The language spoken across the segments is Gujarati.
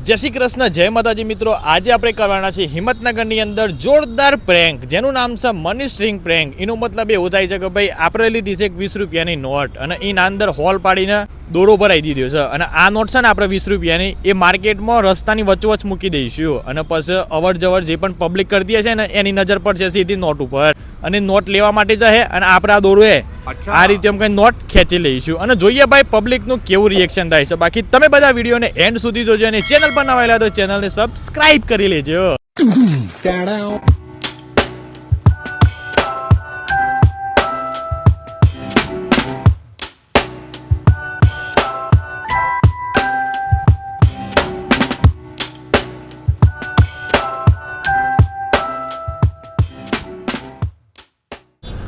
જય શ્રી કૃષ્ણ, જય માતાજી મિત્રો. આજે આપણે કરવાના છે હિંમતનગરની અંદર જોરદાર પ્રેન્ક, જેનું નામ છે મની સ્ટ્રિંગ પ્રેન્ક. એનો મતલબ એવું થાય છે કે ભાઈ આપણે લીધી છે એક 20 રૂપિયાની નોટ અને એના અંદર હોલ પાડીને દોરો ભરાઈ દીધો છે અને આ નોટ છે ને આપણે 20 રૂપિયાની એ માર્કેટમાં રસ્તાની વચ્ચોવચ મૂકી દઈશું અને પછી અવર જવર જે પણ પબ્લિક કરતી હશે ને એની નજર પડશે સીધી નોટ ઉપર અને નોટ લેવા માટે જશે અને આપણે આ દોરો આ રીતે એમ કઈ નોટ ખેંચી લઈશું અને જોઈએ ભાઈ પબ્લિકનું કેવું રિએક્શન થાય છે. બાકી તમે બધા વિડીયોને એન્ડ સુધી જોજો અને ચેનલ પર નવા આવ્યા તો ચેનલને સબસ્ક્રાઇબ કરી લેજો.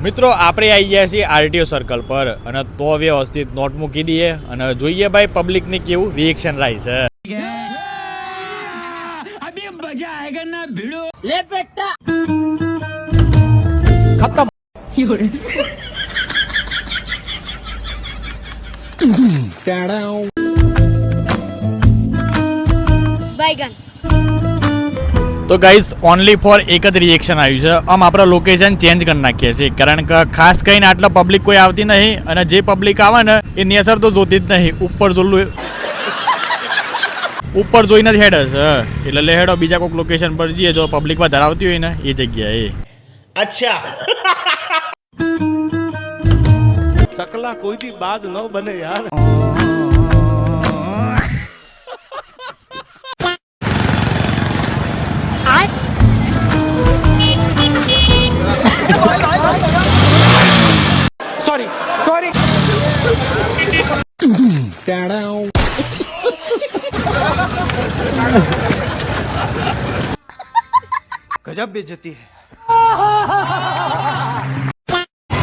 મિત્રો આપણે આવી ગયા છીએ આરટીઓ સર્કલ પર અને તો વ્યવસ્થિત નોટ મૂકી દઈએ અને જોઈએ ભાઈ પબ્લિકને કેવું રિએક્શન રહે છે. ખતમ. बैगन તો ગાઈઝ ઓનલી ફોર એક જ રિએક્શન આવ્યું છે. આમ આપણે લોકેશન ચેન્જ કરી નાખીએ છીએ કારણ કે ખાસ કરીને આટલા પબ્લિક કોઈ આવતી નહીં અને જે પબ્લિક આવે ને એ નેસર તો જોતી જ નહીં, ઉપર જોઈને જ હેડ છે એટલે લે હેડો બીજા કોઈક લોકેશન પર જઈએ જો પબ્લિક વધારે આવતી હોય ને એ જગ્યાએ. अच्छा चकला कोई दी बात न बने यार. सॉरी सॉरी गजब बेइज्जती है.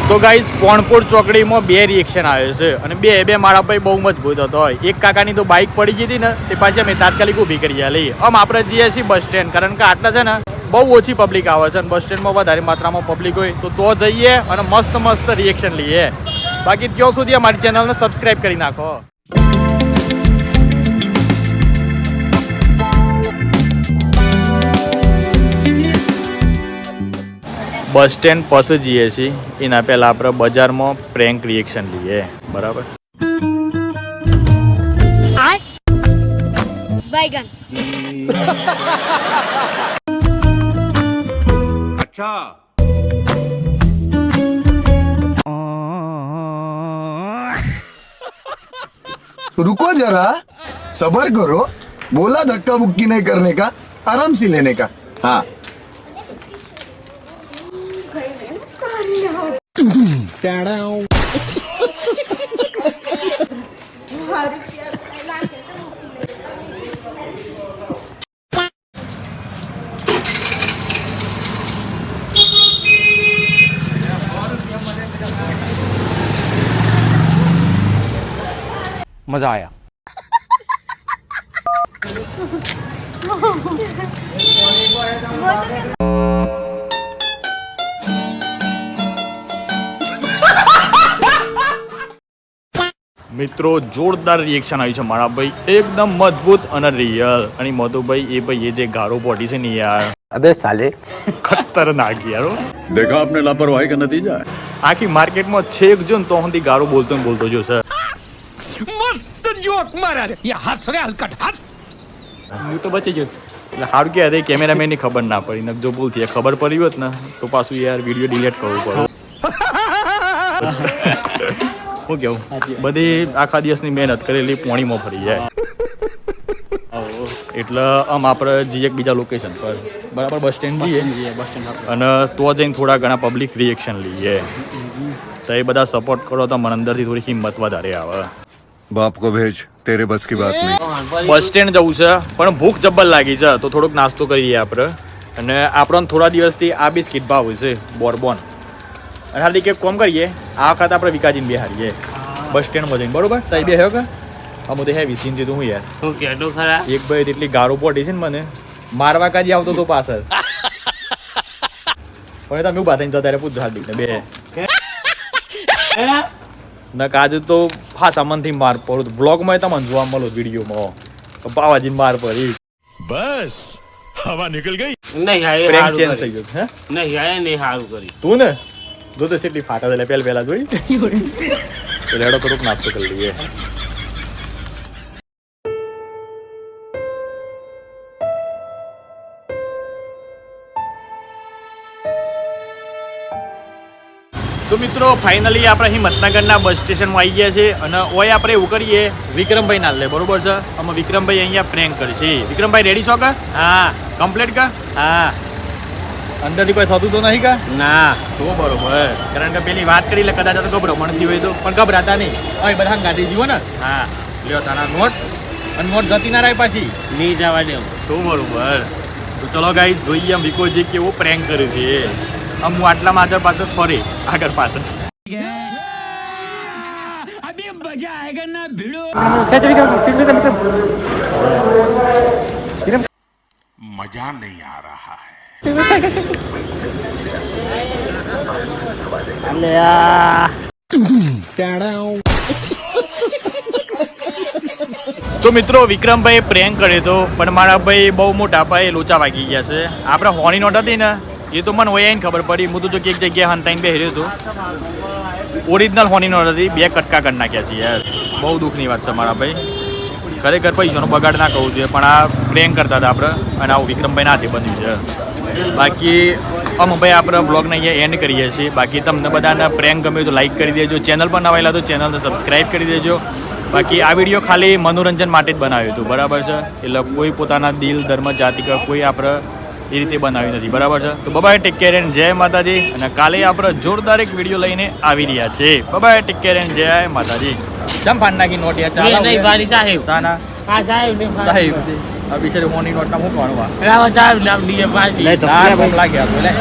તો ગાઈઝ પોણપોર ચોકડીમાં બે રિએક્શન આવ્યો છે અને બે મારા ભાઈ બહુ મજબૂત હતો. એક કાકાની તો બાઇક પડી ગઈ હતી ને તે પાછી અમે તાત્કાલિક ઊભી કરી આલી. આમ આપણે જઈએ છીએ બસ સ્ટેન્ડ કારણ કે આટલા છે ને બહુ ઓછી પબ્લિક આવે છે અને બસ સ્ટેન્ડમાં વધારે માત્રામાં પબ્લિક હોય તો જઈએ અને મસ્ત રિએક્શન લઈએ. બાકી ત્યાં સુધી અમારી ચેનલને સબસ્ક્રાઇબ કરી નાખો. બસ સ્ટેન્ડ પાસે જઈએ છીએ એના પહેલાં આપણે બજારમાં પ્રેન્ક રિએક્શન લઈએ. બરાબર. बैगन अच्छा रुको जरा सबर करो, बोला धक्का मुक्की नहीं करने का, आराम से लेने का. हाँ મજા આયા. મિત્રો જોરદાર રિએક્શન આવ્યું છે મારા ભાઈ, એકદમ મજબૂત અને રિયલ. અને મધુભાઈ એ જે ગારો પોટી છે ને યાર, अबे साले ખતરનાક યાર. देखा आपने लापरवाही का नतीजा है. આખી માર્કેટમાં છેક જો ને તો સુધી ગારો બોલતો જો સર. मस्त जोक मारा रे. ये हंस रे हलकट हंस. હું તો બચી ગયો છું એટલે સારું કે અરે કેમેરામેન ની ખબર ના પડી ને જો ભૂલથી ખબર પડી હોત ને તો પાછું યાર વિડીયો ડિલીટ કરવું પડે. હું કેવું બધી આખા દિવસની મહેનત કરેલી પોણીમાં ફરી જાય એટલે આમ આપણે જઈએ બીજા લોકેશન પર. બરાબર. બસ સ્ટેન્ડ જઈએ અને તો જઈને થોડા ઘણા પબ્લિક રિએક્શન લઈએ તો એ બધા સપોર્ટ કરો તો મને અંદરથી થોડી હિંમત વધારે આવે. बाप को भेज, तेरे बस की बात नहीं. બસ સ્ટેન્ડ જવું છે પણ ભૂખ જબ્બર લાગી છે તો થોડોક નાસ્તો કરીએ આપણે અને આપણને થોડા દિવસથી આ બિસ્કિટ ભાવ છે બોર્બોન અને હાલી કે કોમ કરીએ આ વખત આપણે વિકાજીને બેહારીએ બસ સ્ટેન્ડમાં જઈને. બરોબર. તઈ બે હે કે અમુ તો હે વિચિંતી તું યાર હું કેટો ખરા એક ભાઈ એટલી ગારો પોટી છે ને મને મારવા કાજી આવતો તો પાછળ પણ તમે ઉભા થઈને જતા પૂછ હાલી બે ને કાજુ તો ફાસા મનથી માર પડું બ્લોગમાં તમને જોવા મળો વિડીયોમાં પાવાજી માર પડી बस हवा निकल गई. નહીં આ એ પ્રેન્ક હારું ચેન્જ કરી. થઈ ગયો હે નહીં આ એ નહીં હારું કરી. તું ને જો તો સીટી ફાટા એટલે પહેલા જોઈ તો લેડો થોડુંક નાસ્તો કરી લઈએ તો મિત્રો ફાઇનલી આપણે હિંમતનગરના બસ સ્ટેશનમાં આવી ગયા છે અને ઓય આપણે એવું કરીએ વિક્રમભાઈ ના લે બરોબર છે અમે વિક્રમભાઈ અહીંયા પ્રેન્ક કરશે વિક્રમભાઈ રેડી છો કા હા કમ્પ્લીટ કા હા અંદરથી કોઈ થતું તો નહીં કા ના તો બરોબર કારણ કે પેલી વાત કરી એટલે કદાચ તો ગભરામણ થયું હોય તો પણ ગભરાતા નહીં હવે બધા ગાડી જીવો ને હા લ્યો તારા નોટ અને નોટ જતી ના રહે પાછી નહીં જવા દેવું. તો બરોબર તો ચલો ગાઈસ જોઈએ આમ વિકોજી કેવો પ્રેન્ક કર્યું છે આમ હું આટલામાં આગળ પાછળ ફરે આગળ પાછળ अभी मजा आएगा ना भिड़ो मजा नहीं आ रहा है. તો મિત્રો વિક્રમભાઈ પ્રેન્ક કર્યો હતો પણ મારા ભાઈ બહુ મોટા ભાઈ લોચા વાગી ગયા છે આપણે હોની નોટ હતી ને એ તો મને હોય આવીને ખબર પડી હું તો જો કે એક જગ્યાએ હંતાઈને બેહર્યો હતો ઓરિજિનલ હોની નોટ હતી 2 કટકા કરી નાખ્યા છે યાર બહુ દુઃખની વાત છે મારા ભાઈ ખરેખર પૈસાનો બગાડ ના કરવું જોઈએ પણ આ પ્રેન્ક કરતા હતા આપણે અને આવું વિક્રમભાઈ નાથી બન્યું છે બાકી અમે ભાઈ આપણે બ્લોગને અહીંયા એન્ડ કરીએ છીએ બાકી તમને બધાને પ્રેન્ક ગમ્યું તો લાઈક કરી દેજો ચેનલ પર નવાયેલા તો ચેનલને સબસ્ક્રાઈબ કરી દેજો બાકી આ વિડીયો ખાલી મનોરંજન માટે જ બનાવ્યું હતું બરાબર છે એટલે કોઈ પોતાના દિલ ધર્મ જાતિ કે કોઈ આપણે એ રીતે બનાવ્યું નથી બરાબર છે તો બાય ટેક કેર એન્ડ જય માતાજી અને કાલે આપણે જોરદાર એક વિડીયો લઈને આવી રહ્યા છે બાય ટેક કેર એન્ડ જય માતાજી ચમ ફાન નાખી નોટ યાર નહીં, નહીં, બારી સાહેબ. તાના હા સાહેબ નહીં સાહેબ આ બિચારી હોની નોટના મૂકવાનું રાવા સાહેબ નામ દીએ પાછી ના ભૂખ લાગ્યા તો લે